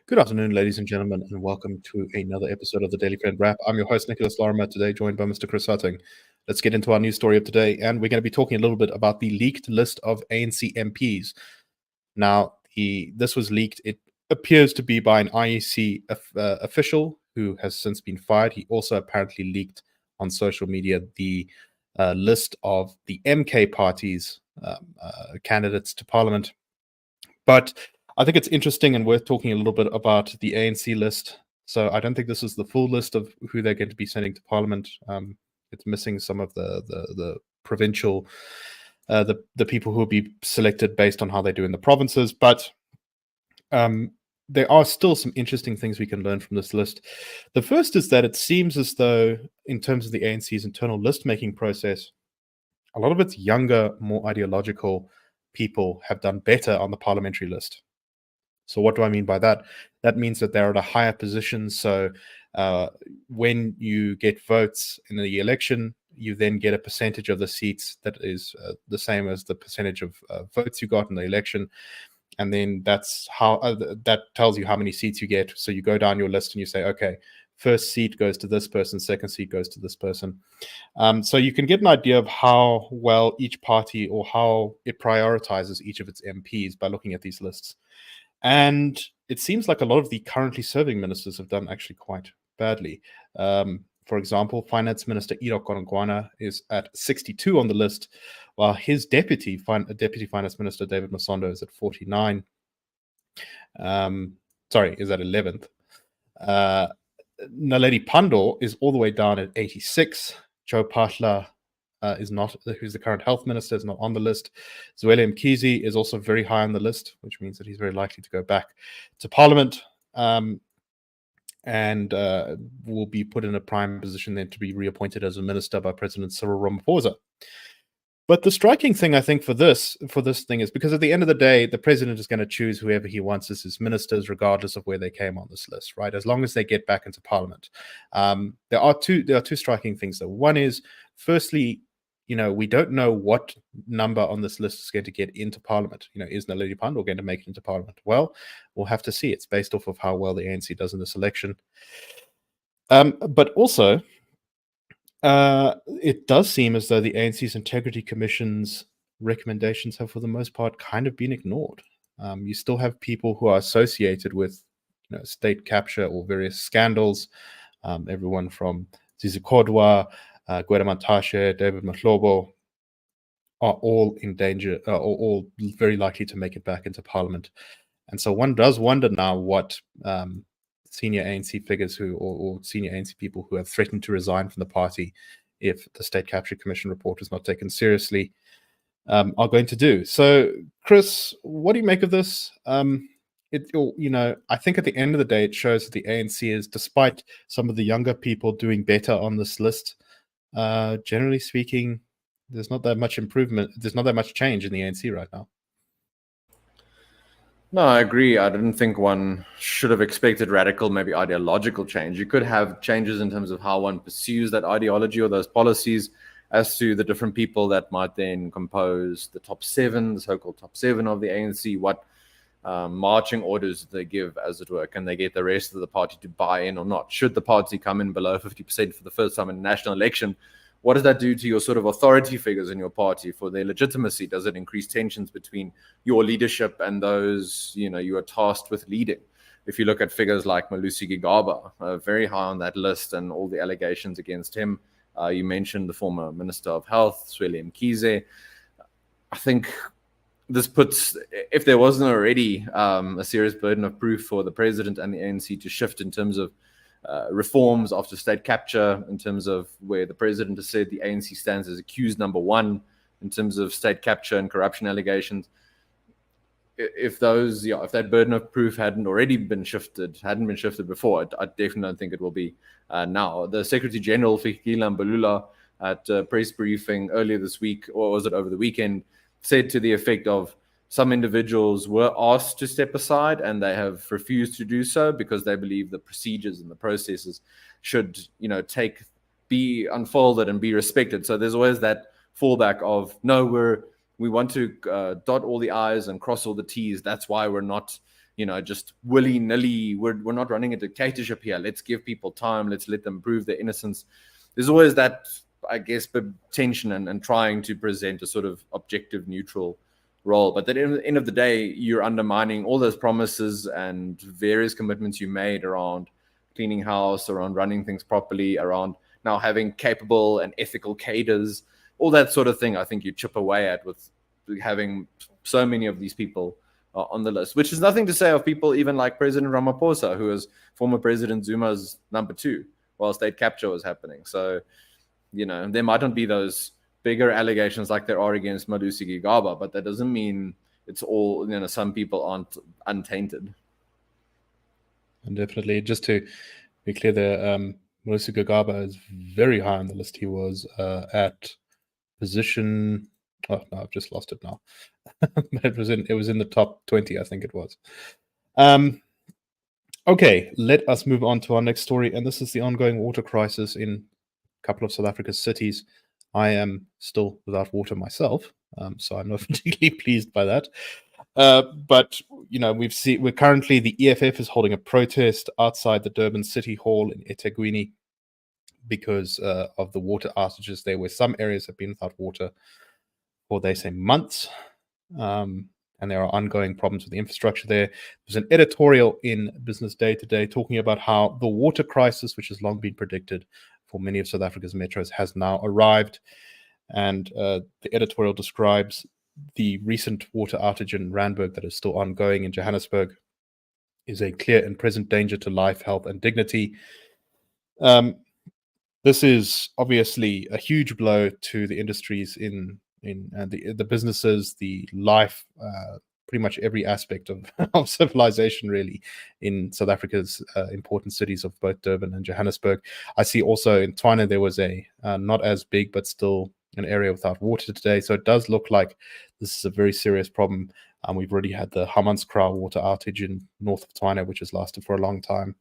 Good afternoon, ladies and gentlemen, and welcome to another episode of the Daily Friend Wrap. I'm your host, Nicholas Lorimer, today joined by Mr. Chris Hattingh. Let's get into our news story of today, and we're going to be talking a little bit about the leaked list of ANC MPs. Now, this was leaked. It appears to be by an IEC official who has since been fired. He also apparently leaked on social media the list of the MK party's candidates to parliament. But I think it's interesting and worth talking a little bit about the ANC list. So I don't think this is the full list of who they're going to be sending to parliament. It's missing some of the provincial, the people who will be selected based on how they do in the provinces. But there are still some interesting things we can learn from this list. The first is that it seems as though, in terms of the ANC's internal list-making process, a lot of its younger, more ideological people have done better on the parliamentary list. So what do I mean by that? That means that they're at a higher position. So when you get votes in the election, you then get a percentage of the seats that is the same as the percentage of votes you got in the election. And then that's how that tells you how many seats you get. So you go down your list and you say, okay, first seat goes to this person, second seat goes to this person. So you can get an idea of how well each party or how it prioritizes each of its MPs by looking at these lists. And it seems like a lot of the currently serving ministers have done actually quite badly. For example, Finance Minister Enoch Godongwana is at 62 on the list, while his Deputy Finance Minister David Masondo is at 49. Is at 11th. Naledi Pandor is all the way down at 86. Joe Pahla is not, who's the current health minister, is not on the list. Zweli Mkhize is also very high on the list, which means that he's very likely to go back to parliament and will be put in a prime position then to be reappointed as a minister by President Cyril Ramaphosa. But the striking thing, I think, for this thing is because at the end of the day, the president is going to choose whoever he wants as his ministers, regardless of where they came on this list, right? As long as they get back into parliament. There are two striking things, though. One is, firstly, we don't know what number on this list is going to get into parliament. Is Naledi Pandor going to make it into parliament? Well, we'll have to see. It's based off of how well the ANC does in this election. But also, it does seem as though the ANC's Integrity Commission's recommendations have, for the most part, kind of been ignored. You still have people who are associated with state capture or various scandals. Everyone from Zizi Kodwa, Gwede Mantashe, David Mahlobo are all in danger, or all very likely to make it back into parliament. And so one does wonder now what senior ANC figures or senior ANC people who have threatened to resign from the party if the State Capture Commission report is not taken seriously are going to do. So, Chris, what do you make of this? I think at the end of the day, it shows that the ANC is, despite some of the younger people doing better on this list, generally speaking, there's not that much improvement. There's not that much change in the ANC right now. No, I agree. I didn't think one should have expected radical, maybe ideological change. You could have changes in terms of how one pursues that ideology or those policies as to the different people that might then compose the top seven, the so-called top seven of the ANC, what marching orders they give, as it were. Can they get the rest of the party to buy in or not? Should the party come in below 50% for the first time in a national election, what does that do to your sort of authority figures in your party for their legitimacy? Does it increase tensions between your leadership and those you are tasked with leading? If you look at figures like Malusi Gigaba, very high on that list, and all the allegations against him. You mentioned the former Minister of Health, Zweli Mkhize. I think this puts, if there wasn't already a serious burden of proof for the president and the ANC to shift in terms of reforms after state capture, in terms of where the president has said the ANC stands as accused number one in terms of state capture and corruption allegations. If that burden of proof hadn't been shifted before, I definitely don't think it will be now. The Secretary General, Fikile Mbalula, at a press briefing earlier this week, or was it over the weekend, said to the effect of, some individuals were asked to step aside and they have refused to do so because they believe the procedures and the processes should, be unfolded and be respected. So there's always that fallback of, no, we want to dot all the I's and cross all the T's. That's why we're not just willy-nilly, we're not running a dictatorship here. Let's give people time. Let's let them prove their innocence. There's always that, I guess, tension and trying to present a sort of objective, neutral role. But at the end of the day, you're undermining all those promises and various commitments you made around cleaning house, around running things properly, around now having capable and ethical cadres, all that sort of thing. I think you chip away at with having so many of these people on the list, which is nothing to say of people even like President Ramaphosa, who was former President Zuma's number 2 while state capture was happening. So, there might not be those bigger allegations like there are against Malusi Gigaba, but that doesn't mean it's all, some people aren't untainted. And definitely, just to be clear there, Malusi Gigaba is very high on the list. He was at position... Oh, no, I've just lost it now. But it was in the top 20, I think it was. Okay, let us move on to our next story. And this is the ongoing water crisis in a couple of South Africa's cities. I am still without water myself, so I'm not particularly pleased by that. But we're currently, the EFF is holding a protest outside the Durban City Hall in eThekwini because of the water outages there, where some areas have been without water for, they say, months. And there are ongoing problems with the infrastructure there. There's an editorial in Business Day today talking about how the water crisis, which has long been predicted for many of South Africa's metros, has now arrived. And the editorial describes the recent water outage in Randburg that is still ongoing in Johannesburg is a clear and present danger to life, health, and dignity. This is obviously a huge blow to the industries in the businesses, the life, pretty much every aspect of civilization, really, in South Africa's important cities of both Durban and Johannesburg. I see also in Tshwane there was a not as big, but still an area without water today. So it does look like this is a very serious problem. We've already had the Hammanskraal water outage in north of Tshwane, which has lasted for a long time.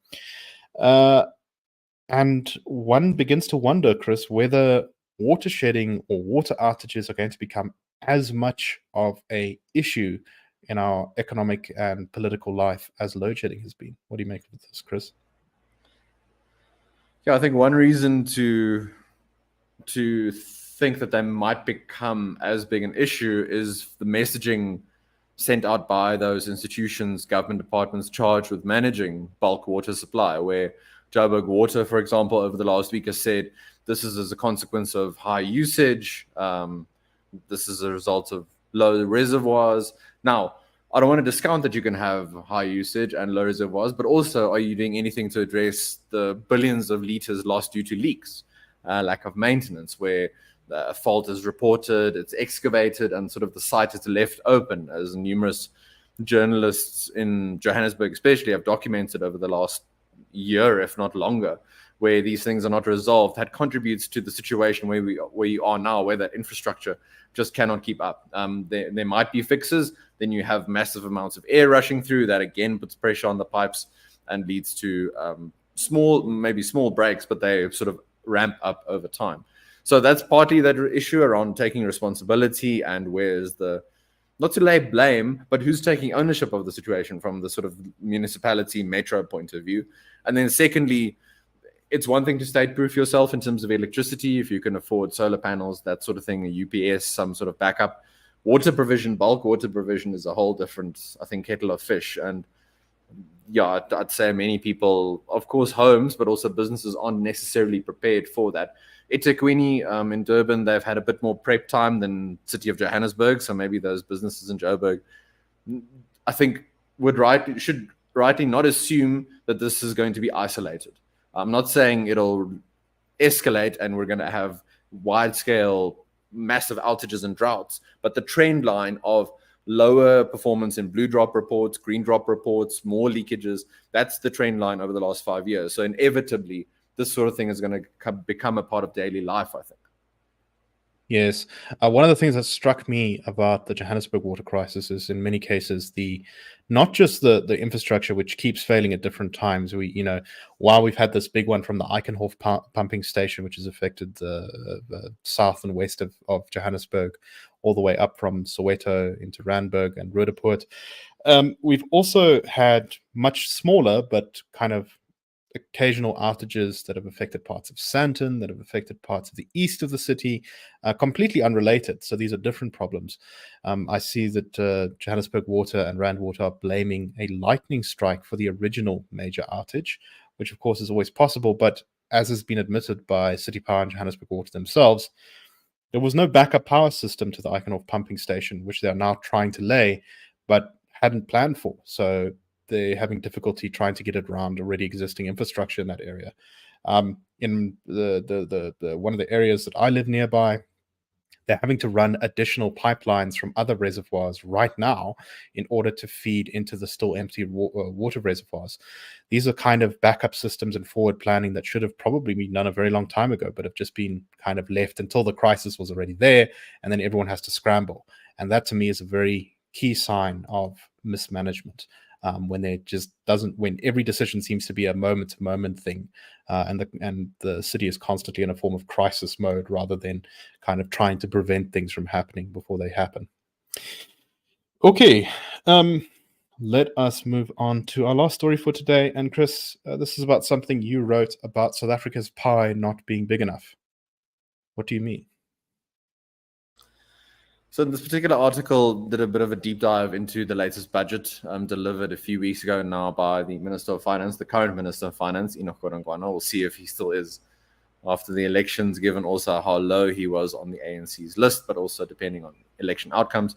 And one begins to wonder, Chris, whether water shedding or water outages are going to become as much of a issue in our economic and political life as load shedding has been. What do you make of this, Chris? Yeah, I think one reason to think that they might become as big an issue is the messaging sent out by those institutions, government departments charged with managing bulk water supply, where Joburg Water, for example, over the last week has said this is as a consequence of high usage. This is a result of low reservoirs. Now, I don't want to discount that you can have high usage and low reservoirs, but also, are you doing anything to address the billions of liters lost due to leaks, lack of maintenance, where a fault is reported, it's excavated, and sort of the site is left open, as numerous journalists in Johannesburg especially have documented over the last year, if not longer, where these things are not resolved. That contributes to the situation where you are now, where that infrastructure just cannot keep up. There might be fixes, then you have massive amounts of air rushing through that again puts pressure on the pipes and leads to small breaks, but they sort of ramp up over time. So that's partly that issue around taking responsibility and where's the, not to lay blame, but who's taking ownership of the situation from the sort of municipality metro point of view. And then secondly, it's one thing to state-proof yourself in terms of electricity, if you can afford solar panels, that sort of thing, a UPS, some sort of backup. Water provision, bulk water provision is a whole different, I think, kettle of fish. And yeah, I'd say many people, of course, homes, but also businesses aren't necessarily prepared for that. eThekwini in Durban, they've had a bit more prep time than City of Johannesburg. So maybe those businesses in Joburg, I think, should rightly not assume that this is going to be isolated. I'm not saying it'll escalate and we're going to have wide-scale, massive outages and droughts, but the trend line of lower performance in blue drop reports, green drop reports, more leakages, that's the trend line over the last 5 years. So inevitably, this sort of thing is going to become a part of daily life, I think. Yes. One of the things that struck me about the Johannesburg water crisis is, in many cases, not just the infrastructure, which keeps failing at different times. While we've had this big one from the Eikenhof pumping station, which has affected the south and west of Johannesburg, all the way up from Soweto into Randburg and Roodepoort. We've also had much smaller but kind of occasional outages that have affected parts of Sandton, that have affected parts of the east of the city, completely unrelated. So these are different problems. I see that Johannesburg Water and Rand Water are blaming a lightning strike for the original major outage, which of course is always possible. But as has been admitted by City Power and Johannesburg Water themselves, there was no backup power system to the Eikenhof pumping station, which they are now trying to lay, but hadn't planned for. So they're having difficulty trying to get it around already existing infrastructure in that area. In the one of the areas that I live nearby, they're having to run additional pipelines from other reservoirs right now in order to feed into the still empty water reservoirs. These are kind of backup systems and forward planning that should have probably been done a very long time ago, but have just been kind of left until the crisis was already there, and then everyone has to scramble. And that to me is a very key sign of mismanagement. When there just doesn't, when every decision seems to be a moment-to-moment thing, and the city is constantly in a form of crisis mode rather than kind of trying to prevent things from happening before they happen. Okay, let us move on to our last story for today. And Chris, this is about something you wrote about South Africa's pie not being big enough. What do you mean? So this particular article did a bit of a deep dive into the latest budget delivered a few weeks ago now by the Minister of Finance, the current Minister of Finance, Enoch Godongwana. We'll see if he still is after the elections, given also how low he was on the ANC's list, but also depending on election outcomes.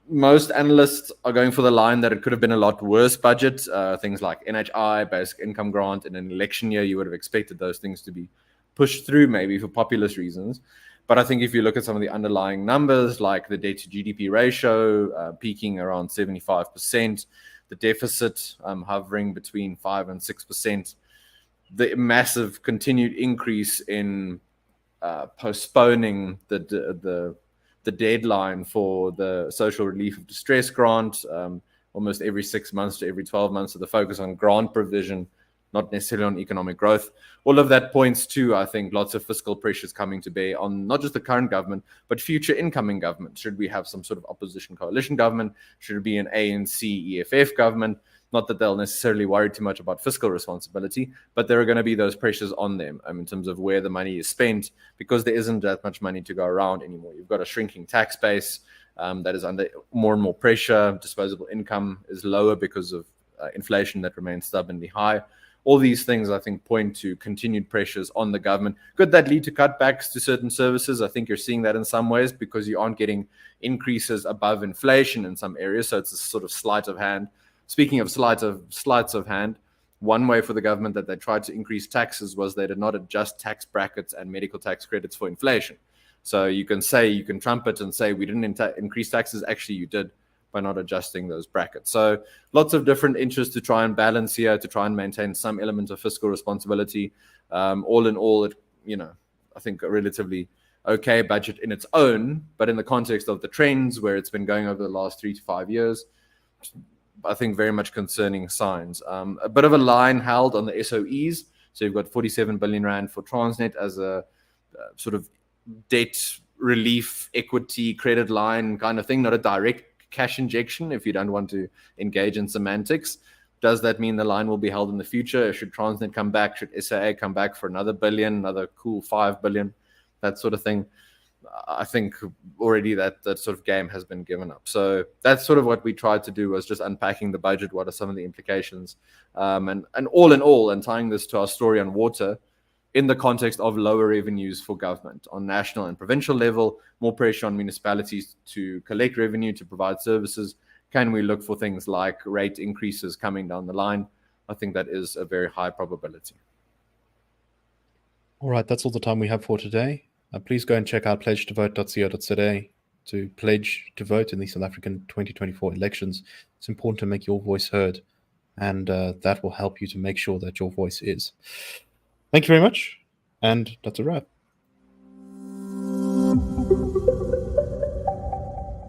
Most analysts are going for the line that it could have been a lot worse budget. Things like NHI, basic income grant, in an election year, you would have expected those things to be pushed through maybe for populist reasons. But I think if you look at some of the underlying numbers, like the debt to GDP ratio peaking around 75%, the deficit hovering between 5 and 6%, the massive continued increase in postponing the deadline for the social relief of distress grant almost every 6 months to every 12 months. So the focus on grant provision, not necessarily on economic growth. All of that points to, I think, lots of fiscal pressures coming to bear on not just the current government, but future incoming government. Should we have some sort of opposition coalition government? Should it be an ANC, EFF government? Not that they'll necessarily worry too much about fiscal responsibility, but there are going to be those pressures on them in terms of where the money is spent, because there isn't that much money to go around anymore. You've got a shrinking tax base that is under more and more pressure. Disposable income is lower because of inflation that remains stubbornly high. All these things, I think, point to continued pressures on the government. Could that lead to cutbacks to certain services? I think you're seeing that in some ways, because you aren't getting increases above inflation in some areas. So it's a sort of sleight of hand. Speaking of sleights of hand, one way for the government that they tried to increase taxes was they did not adjust tax brackets and medical tax credits for inflation. So you can trumpet and say we didn't increase taxes. Actually, you did, by not adjusting those brackets. So lots of different interests to try and balance here, to try and maintain some element of fiscal responsibility. All in all, I think a relatively okay budget in its own, but in the context of the trends where it's been going over the last 3 to 5 years, I think very much concerning signs. A bit of a line held on the SOEs. So you've got 47 billion rand for Transnet as a sort of debt relief, equity, credit line kind of thing, not a direct cash injection if you don't want to engage in semantics. Does that mean the line will be held in the future? Should Transnet come back? Should SAA come back for another billion, another cool 5 billion, that sort of thing? I think already that sort of game has been given up. So that's sort of what we tried to do, was just unpacking the budget. What are some of the implications? And all in all, and tying this to our story on water, in the context of lower revenues for government on national and provincial level, more pressure on municipalities to collect revenue to provide services. Can we look for things like rate increases coming down the line? I think that is a very high probability. All right, that's all the time we have for today. Please go and check out pledgetovote.co.za to pledge to vote in the South African 2024 elections. It's important to make your voice heard, and that will help you to make sure that your voice is. Thank you very much, and that's a wrap.